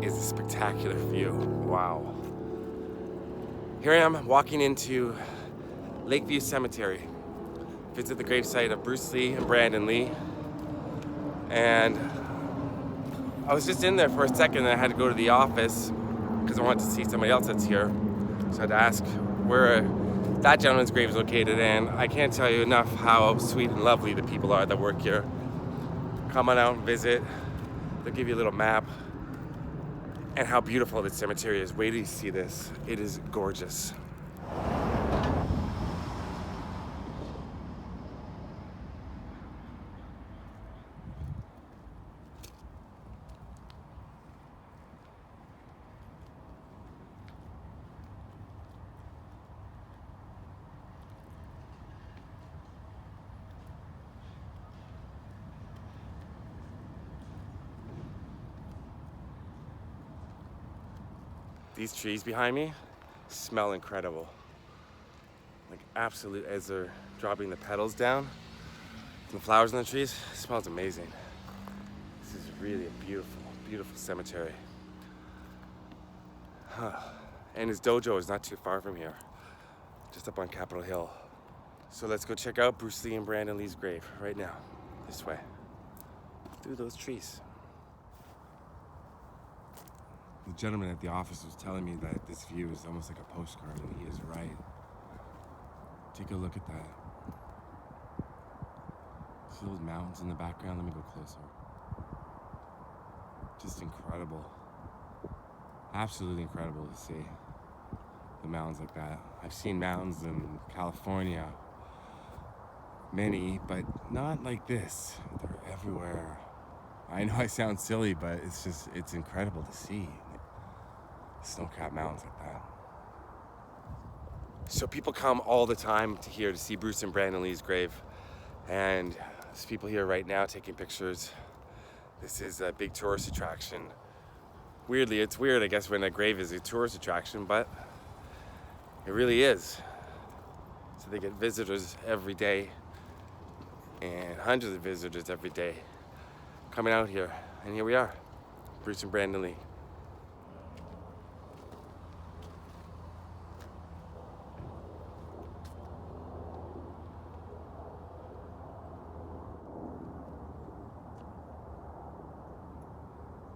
is a spectacular view. Wow. Here I am walking into Lakeview Cemetery. Visit the gravesite of Bruce Lee and Brandon Lee. And I was just in there for a second and I had to go to the office because I wanted to see somebody else that's here. So I had to ask where that gentleman's grave is located, and I can't tell you enough how sweet and lovely the people are that work here. Come on out and visit. They'll give you a little map and how beautiful this cemetery is. Wait till you see this. It is gorgeous. These trees behind me smell incredible. Like absolute, as they're dropping the petals down, and the flowers on the trees, it smells amazing. This is really a beautiful, beautiful cemetery. And his dojo is not too far from here, just up on Capitol Hill. So let's go check out Bruce Lee and Brandon Lee's grave right now, this way, through those trees. The gentleman at the office was telling me that this view is almost like a postcard, and he is right. Take a look at that. See those mountains in the background? Let me go closer. Just incredible. Absolutely incredible to see the mountains like that. I've seen mountains in California, many, but not like this. They're everywhere. I know I sound silly, but it's incredible to see snow-capped mountains like that. So people come all the time to see Bruce and Brandon Lee's grave, and there's people here right now taking pictures. This is a big tourist attraction. Weirdly, it's weird, I guess, when a grave is a tourist attraction, but it really is. So they get visitors every day, and hundreds of visitors every day coming out here, and here we are, Bruce and Brandon Lee.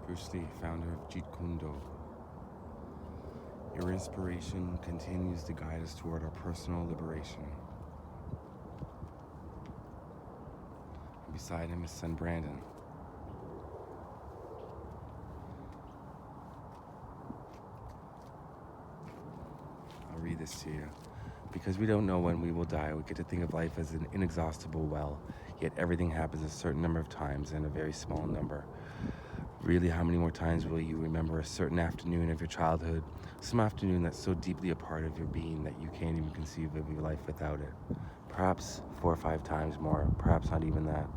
Bruce Lee, founder of Jeet Kune Do. Your inspiration continues to guide us toward our personal liberation. And beside him is son Brandon. I'll read this to you. Because we don't know when we will die, we get to think of life as an inexhaustible well, yet everything happens a certain number of times and a very small number. Really, how many more times will you remember a certain afternoon of your childhood, some afternoon that's so deeply a part of your being that you can't even conceive of your life without it? Perhaps 4 or 5 times more, perhaps not even that.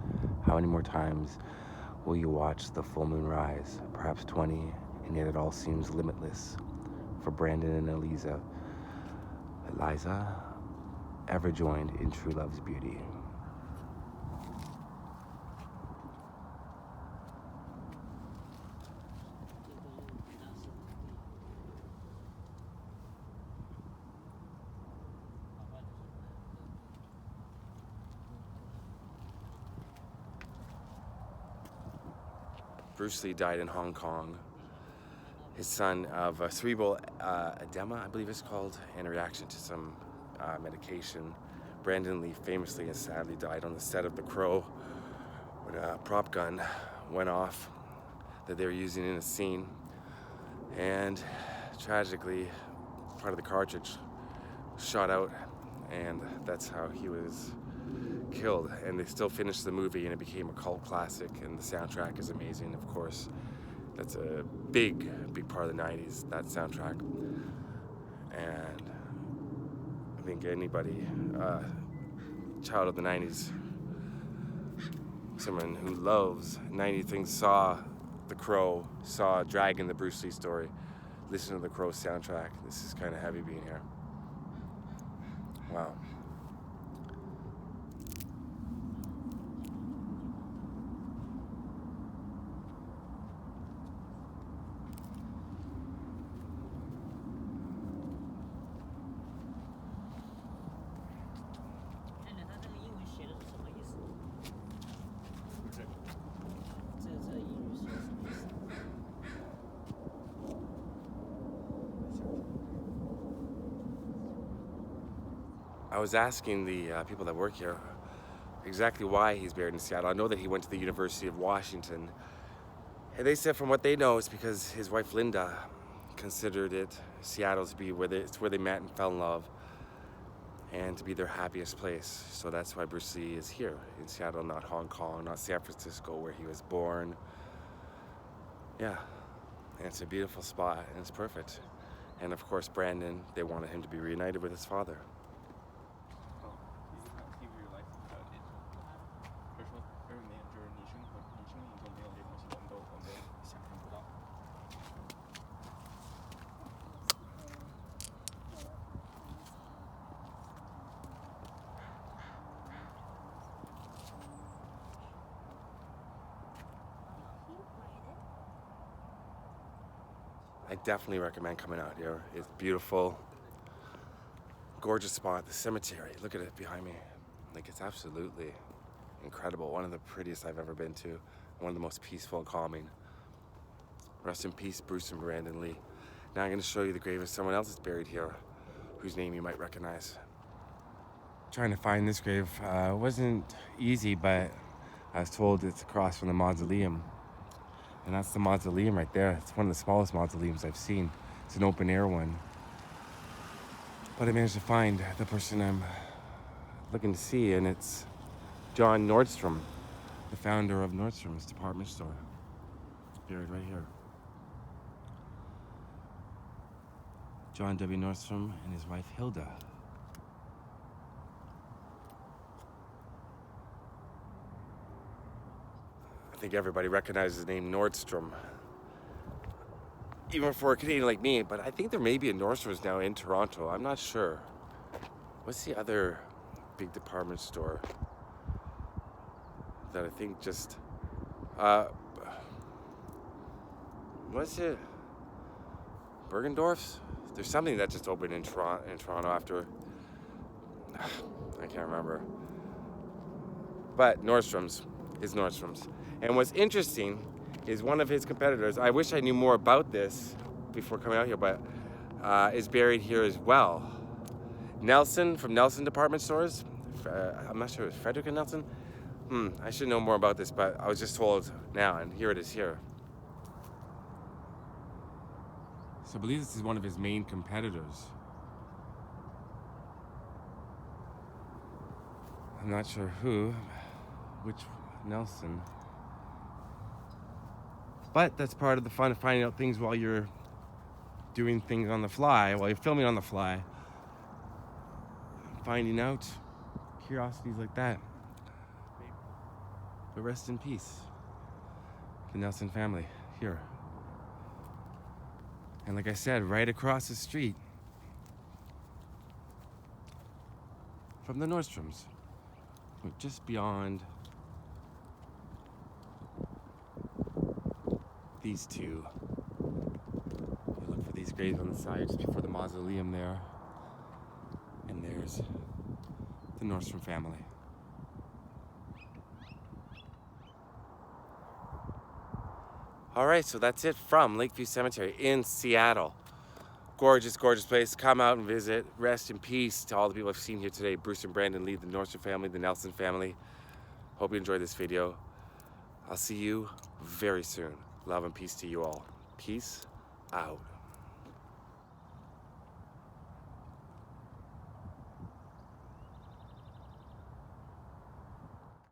How many more times will you watch the full moon rise? Perhaps 20, and yet it all seems limitless. For Brandon and Eliza, ever joined in true love's beauty. Bruce Lee died in Hong Kong. His son of cerebral edema, I believe it's called, in a reaction to some medication. Brandon Lee famously and sadly died on the set of The Crow when a prop gun went off that they were using in a scene. And tragically, part of the cartridge shot out, and that's how he was killed. And they still finished the movie, and it became a cult classic, and the soundtrack is amazing, of course. That's a big part of the 90s, that soundtrack. And I think anybody, child of the 90s, someone who loves 90 things, saw The Crow, saw Dragon, the Bruce Lee story, listened to The Crow soundtrack. This is kind of heavy being here. Wow. I was asking the people that work here exactly why he's buried in Seattle. I know that he went to the University of Washington, and they said from what they know it's because his wife Linda considered Seattle to be it's where they met and fell in love, and to be their happiest place. So that's why Bruce Lee is here in Seattle, not Hong Kong, not San Francisco, where he was born. Yeah, and it's a beautiful spot, and it's perfect. And of course, Brandon, they wanted him to be reunited with his father. I definitely recommend coming out here. It's beautiful, gorgeous spot, the cemetery. Look at it behind me. Like, it's absolutely incredible. One of the prettiest I've ever been to. One of the most peaceful and calming. Rest in peace, Bruce and Brandon Lee. Now I'm going to show you the grave of someone else that's buried here, whose name you might recognize. Trying to find this grave wasn't easy, but I was told it's across from the mausoleum. And that's the mausoleum right there. It's one of the smallest mausoleums I've seen. It's an open air one. But I managed to find the person I'm looking to see, and it's John Nordstrom, the founder of Nordstrom's department store. Buried right here. John W. Nordstrom and his wife Hilda. I think everybody recognizes the name Nordstrom, even for a Canadian like me, but I think there may be a Nordstrom's now in Toronto. I'm not sure. What's the other big department store that I think just, what's it? Bergendorf's? There's something that just opened in Toronto after, I can't remember. But Nordstrom's is Nordstrom's. And what's interesting is one of his competitors, I wish I knew more about this before coming out here, but is buried here as well. Nelson from Nelson Department Stores. I'm not sure, it was Frederick and Nelson? I should know more about this, but I was just told now, and here it is here. So I believe this is one of his main competitors. I'm not sure which Nelson. But that's part of the fun of finding out things while you're doing things on the fly, while you're filming on the fly. Finding out curiosities like that. But rest in peace, the Nelson family here. And like I said, right across the street from the Nordstroms, just beyond these two. You look for these graves on the side just before the mausoleum there. And there's the Nordstrom family. All right, so that's it from Lakeview Cemetery in Seattle. Gorgeous, gorgeous place. Come out and visit. Rest in peace to all the people I've seen here today. Bruce and Brandon Lee, the Nordstrom family, the Nelson family. Hope you enjoyed this video. I'll see you very soon. Love and peace to you all. Peace out.